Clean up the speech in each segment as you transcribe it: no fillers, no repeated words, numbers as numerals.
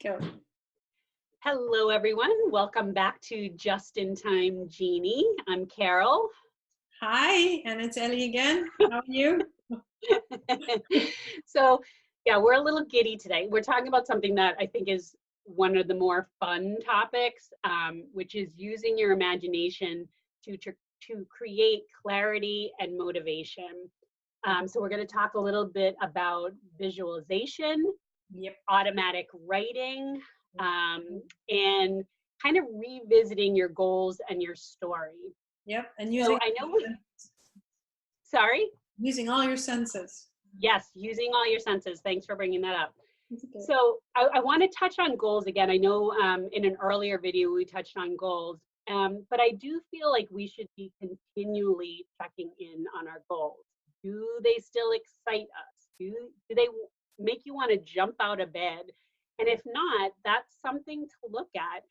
Go. Hello, everyone. Welcome back to Just in Time Genie. I'm Carol. Hi, and it's Ellie again. How are you? So, yeah, we're a little giddy today. We're talking about something that I think is one of the more fun topics, which is using your imagination to create clarity and motivation. So, we're going to talk a little bit about visualization, Yep. automatic writing, and kind of revisiting your goals and your story. Yep. And So I know, sorry? using all your senses. Yes, using all your senses. Thanks for bringing that up. Okay. So I want to touch on goals again. I know in an earlier video we touched on goals, but I do feel like we should be continually checking in on our goals. Do they still excite us? Do they make you want to jump out of bed? And if not, that's something to look at.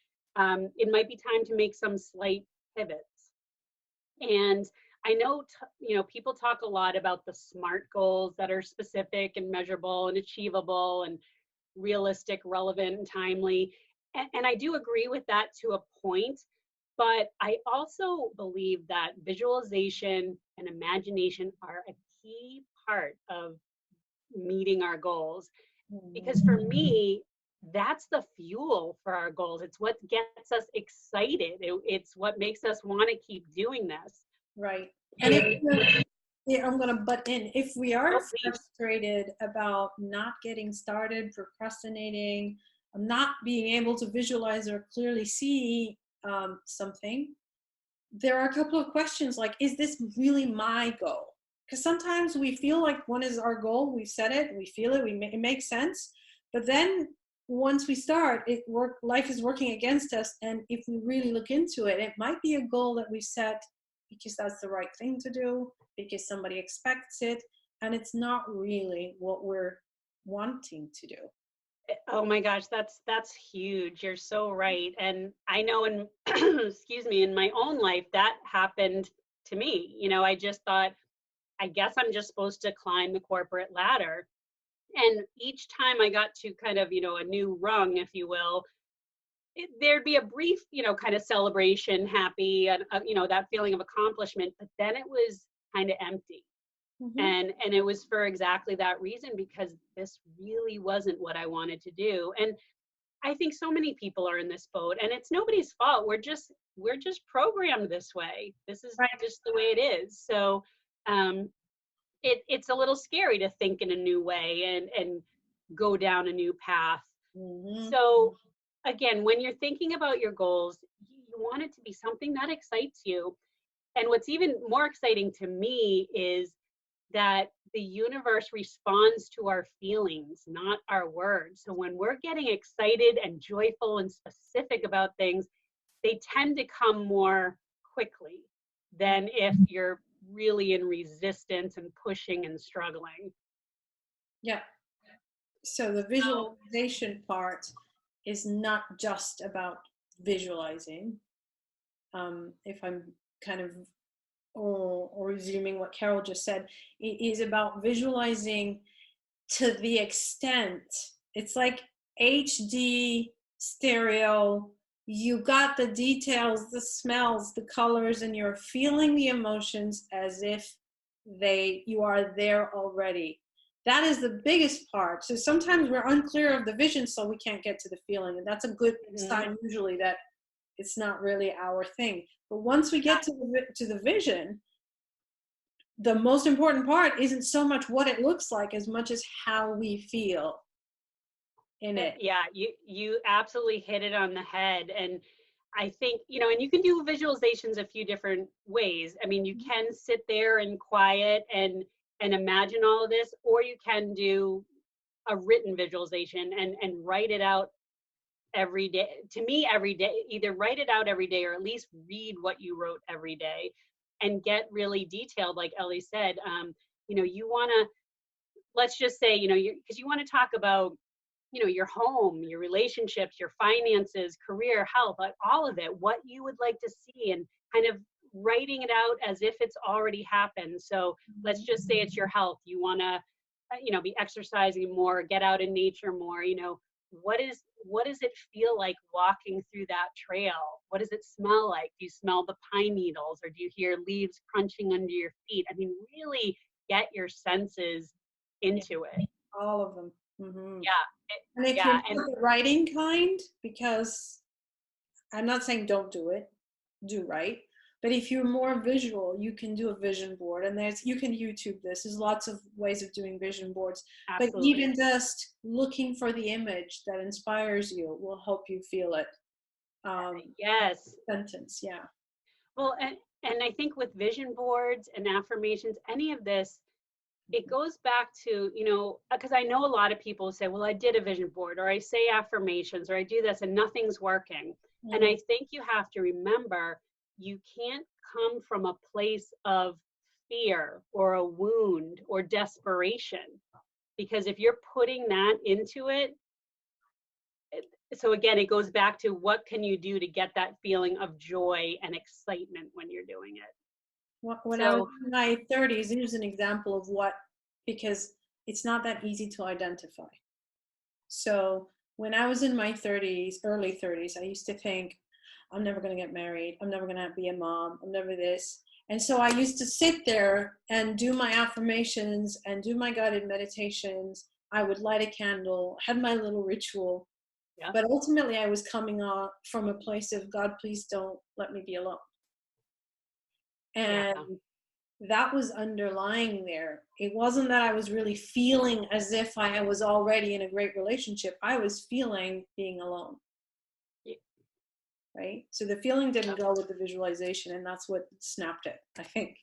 It might be time to make some slight pivots. And I know, people talk a lot about the SMART goals that are specific and measurable and achievable and realistic, relevant, and timely. And I do agree with that to a point. But I also believe that visualization and imagination are a key part of meeting our goals. Because for me, that's the fuel for our goals. It's what gets us excited. It's what makes us want to keep doing this. Right. And I'm going to butt in. If we are Please. frustrated about not getting started, procrastinating, not being able to visualize or clearly see something, there are a couple of questions like, is this really my goal? Because sometimes we feel like one is our goal, we set it, we feel it, it makes sense. But then once we start, life is working against us. And if we really look into it, it might be a goal that we set because that's the right thing to do, because somebody expects it. And it's not really what we're wanting to do. Oh my gosh, that's huge. You're so right. And I know in excuse me, in my own life that happened to me. I just thought, I guess I'm just supposed to climb the corporate ladder. And each time I got to kind of, a new rung, if you will, there'd be a brief, kind of celebration, happy, and, that feeling of accomplishment. But then it was kind of empty. Mm-hmm. And it was for exactly that reason, because this really wasn't what I wanted to do. And I think so many people are in this boat, and it's nobody's fault. We're just programmed this way. This is Right. just the way it is. So it's a little scary to think in a new way and go down a new path. Mm-hmm. So again, when you're thinking about your goals, you want it to be something that excites you. And what's even more exciting to me is that the universe responds to our feelings, not our words. So when we're getting excited and joyful and specific about things, they tend to come more quickly than if you're really in resistance and pushing and struggling. Yeah. So the visualization part is not just about visualizing. If I'm kind of or resuming what Carol just said, it is about visualizing to the extent it's like HD stereo. You got the details, the smells, the colors, and you're feeling the emotions as if you are there already. That is the biggest part. So sometimes we're unclear of the vision, so we can't get to the feeling, and that's a good sign usually that it's not really our thing. But once we get to the vision, the most important part isn't so much what it looks like as much as how we feel in it. Yeah, you absolutely hit it on the head. And I think, and you can do visualizations a few different ways. I mean, you can sit there in quiet and imagine all of this, or you can do a written visualization and write it out every day. To me, every day, either write it out every day or at least read what you wrote every day and get really detailed. Like Ellie said, you want to, let's just say, because you want to talk about, your home, your relationships, your finances, career, health, like all of it, what you would like to see, and kind of writing it out as if it's already happened. So let's just say it's your health. You want to, be exercising more, get out in nature more, what does it feel like walking through that trail? What does it smell like? Do you smell the pine needles, or do you hear leaves crunching under your feet? I mean, really get your senses Yeah, into it. all of them. Hmm. Yeah, And if you're yeah, not and the writing kind, because I'm not saying don't do it, do write. But if you're more visual, you can do a vision board, and you can YouTube this. There's lots of ways of doing vision boards. But absolutely. even just looking for the image that inspires you will help you feel it. Yes. Sentence, yeah. Well, and I think with vision boards and affirmations, any of this, it goes back to, because I know a lot of people say, well, I did a vision board, or I say affirmations, or I do this and nothing's working. And Mhm. I think you have to remember, you can't come from a place of fear or a wound or desperation, because if you're putting that into it, so again, it goes back to what can you do to get that feeling of joy and excitement when you're doing it. When I was So in my 30s, here's an example of what, because it's not that easy to identify. So when I was in my 30s, early 30s, I used to think, I'm never going to get married. I'm never going to be a mom. I'm never this. And so I used to sit there and do my affirmations and do my guided meditations. I would light a candle, had my little ritual. yeah, But ultimately, I was coming on from a place of, God, please don't let me be alone. yeah, And that was underlying there. It wasn't that I was really feeling as if I was already in a great relationship. I was feeling being alone, yeah. right? So the feeling didn't go with the visualization, and that's what snapped it, I think.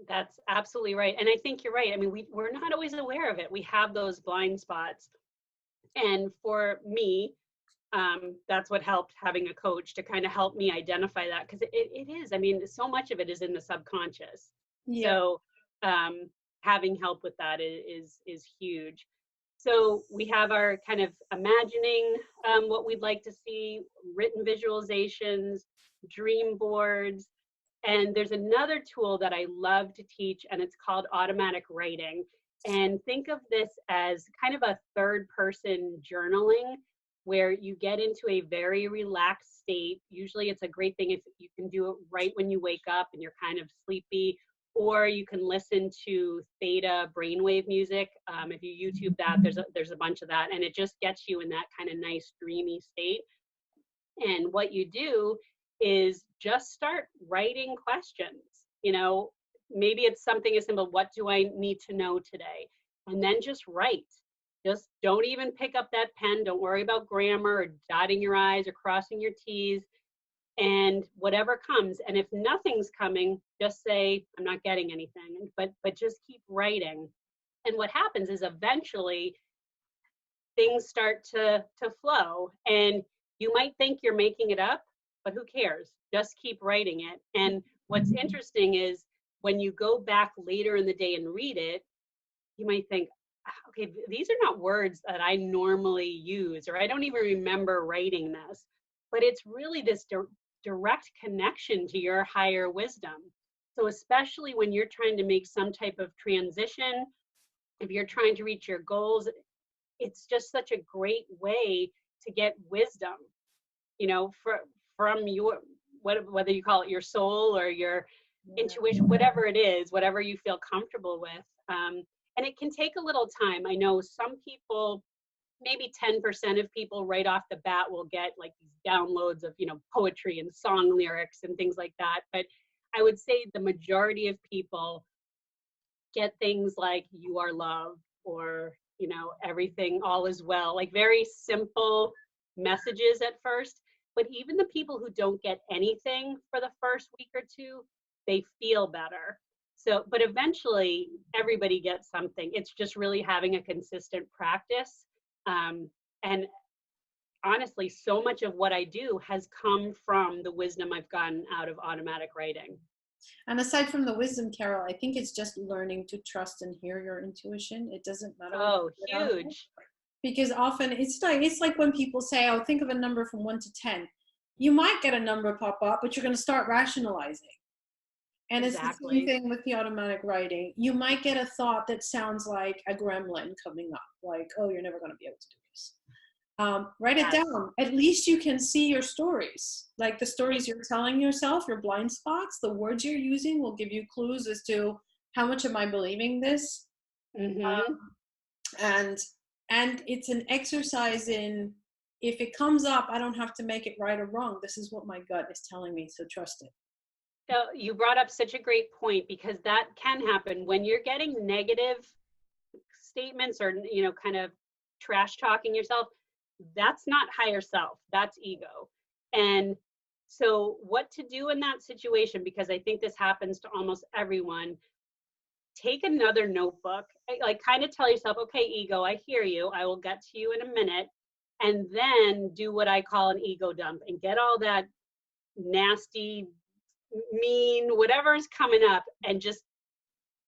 That's absolutely right. And I think you're right. I mean, we're not always aware of it. We have those blind spots. And for me, that's what helped having a coach to kind of help me identify that, because it is, I mean, so much of it is in the subconscious. Yeah. So having help with that is huge. So we have our kind of imagining what we'd like to see, written visualizations, dream boards, and there's another tool that I love to teach, and it's called automatic writing. And think of this as kind of a third person journaling, where you get into a very relaxed state. Usually, it's a great thing if you can do it right when you wake up and you're kind of sleepy, or you can listen to theta brainwave music. If you YouTube that, there's a bunch of that, and it just gets you in that kind of nice dreamy state. And what you do is just start writing questions. Maybe it's something as simple, what do I need to know today? And then just write. Just don't even pick up that pen. Don't worry about grammar or dotting your I's or crossing your T's, and whatever comes. And if nothing's coming, just say, I'm not getting anything, but just keep writing. And what happens is eventually things start to flow, and you might think you're making it up, but who cares? Just keep writing it. And what's interesting is when you go back later in the day and read it, you might think, okay, these are not words that I normally use, or I don't even remember writing this. But it's really this direct connection to your higher wisdom. So especially when you're trying to make some type of transition, if you're trying to reach your goals, it's just such a great way to get wisdom, from your, whether you call it your soul or your Yeah. intuition, whatever it is, whatever you feel comfortable with. And it can take a little time. I know some people, maybe 10% of people right off the bat will get like these downloads of, poetry and song lyrics and things like that. But I would say the majority of people get things like "you are loved," or everything, all is well, like very simple messages at first. But even the people who don't get anything for the first week or two, they feel better. So but eventually everybody gets something. It's just really having a consistent practice. And honestly, so much of what I do has come from the wisdom I've gotten out of automatic writing. And aside from the wisdom, Carol, I think it's just learning to trust and hear your intuition. It doesn't matter what Oh, you put out there. huge. Because often it's like when people say, "Oh, think of a number from 1 to 10." You might get a number pop up, but you're going to start rationalizing. And it's the same Exactly. thing with the automatic writing. You might get a thought that sounds like a gremlin coming up, like, "Oh, you're never going to be able to do this." Write it Yes. down. At least you can see your stories, like the stories you're telling yourself, your blind spots, the words you're using will give you clues as to how much am I believing this. Mm-hmm. and and it's an exercise in, if it comes up, I don't have to make it right or wrong. This is what my gut is telling me, so trust it. So you brought up such a great point, because that can happen when you're getting negative statements, or kind of trash talking yourself. That's not higher self, that's ego. And so what to do in that situation, because I think this happens to almost everyone: take another notebook, like kind of tell yourself, okay, ego, I hear you, I will get to you in a minute. And then do what I call an ego dump, and get all that nasty, mean, whatever is coming up, and just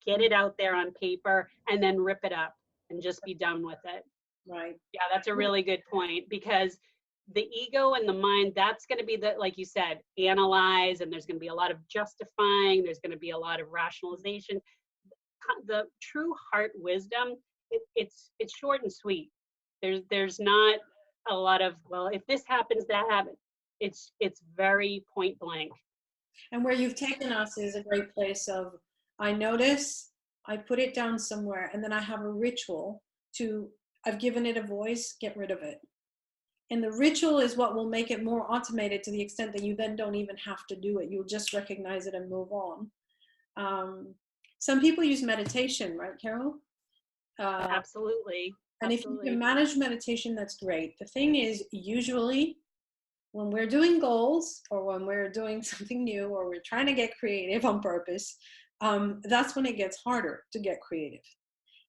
get it out there on paper, and then rip it up and just be done with it. Right. Yeah, that's a really good point, because the ego and the mind, that's going to be the, like you said, analyze, and there's going to be a lot of justifying, there's going to be a lot of rationalization. The true heart wisdom, it's short and sweet. There's not a lot of, well, if this happens, that happens. It's very point blank. And where you've taken us is a great place of, I notice, I put it down somewhere, and then I have a ritual to, I've given it a voice, get rid of it. And the ritual is what will make it more automated, to the extent that you then don't even have to do it. You'll just recognize it and move on. Some people use meditation, right, Carol? Absolutely. And if you can Absolutely. manage meditation, that's great. The thing is, usually when we're doing goals, or when we're doing something new, or we're trying to get creative on purpose, that's when it gets harder to get creative.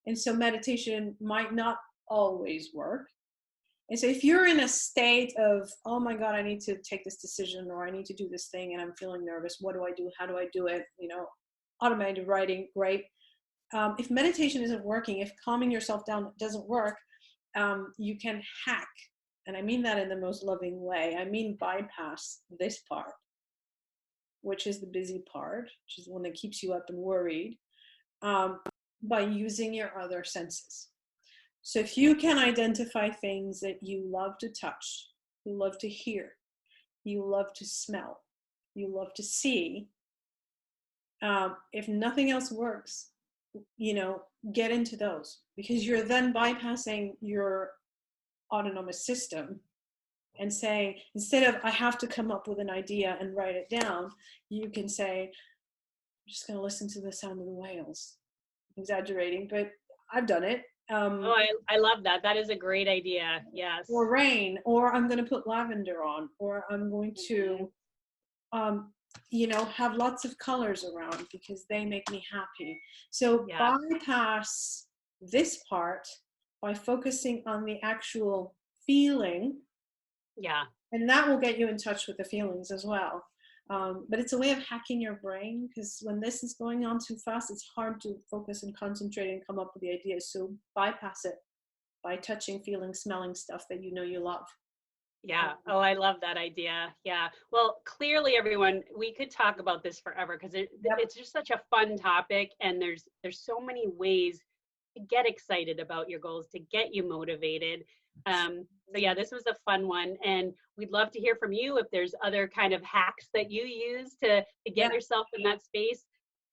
And so meditation might not always work. And so if you're in a state of, oh my God, I need to take this decision, or I need to do this thing and I'm feeling nervous, what do I do? How do I do it? Automated writing, great. If meditation isn't working, if calming yourself down doesn't work, you can hack. And I mean that in the most loving way. I mean bypass this part, which is the busy part, which is the one that keeps you up and worried, by using your other senses. So if you can identify things that you love to touch, you love to hear, you love to smell, you love to see, if nothing else works, get into those, because you're then bypassing your autonomous system and saying, instead of I have to come up with an idea and write it down, you can say, I'm just going to listen to the sound of the whales. I'm exaggerating, but I've done it. Oh, I love that. That is a great idea. Yes. Or rain, or I'm going to put lavender on, or I'm going to, have lots of colors around because they make me happy. So Yeah. bypass this part by focusing on the actual feeling, Yeah. and that will get you in touch with the feelings as well. But it's a way of hacking your brain, because when this is going on too fast, it's hard to focus and concentrate and come up with the ideas. So bypass it by touching, feeling, smelling stuff that you know you love. Yeah. Oh, I love that idea. Yeah. Well, clearly, everyone, we could talk about this forever, because Yep. it's just such a fun topic, and there's so many ways to get excited about your goals, to get you motivated. So yeah, this was a fun one, and we'd love to hear from you if there's other kind of hacks that you use to get Yeah. yourself in that space.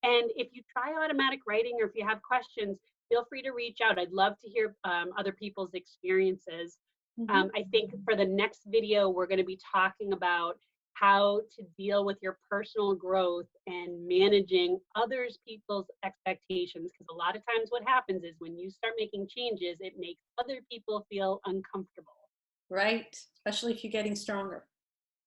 And if you try automatic writing, or if you have questions, feel free to reach out. I'd love to hear other people's experiences. Mm-hmm. I think for the next video, we're going to be talking about how to deal with your personal growth and managing others people's expectations, because a lot of times what happens is when you start making changes, it makes other people feel uncomfortable. Right. Especially if you're getting stronger.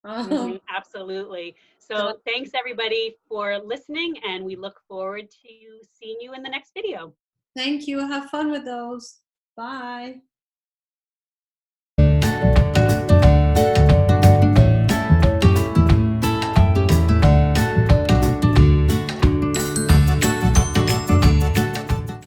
Absolutely. So So thanks everybody for listening, and we look forward to seeing you in the next video. thank you. Have fun with those. Bye.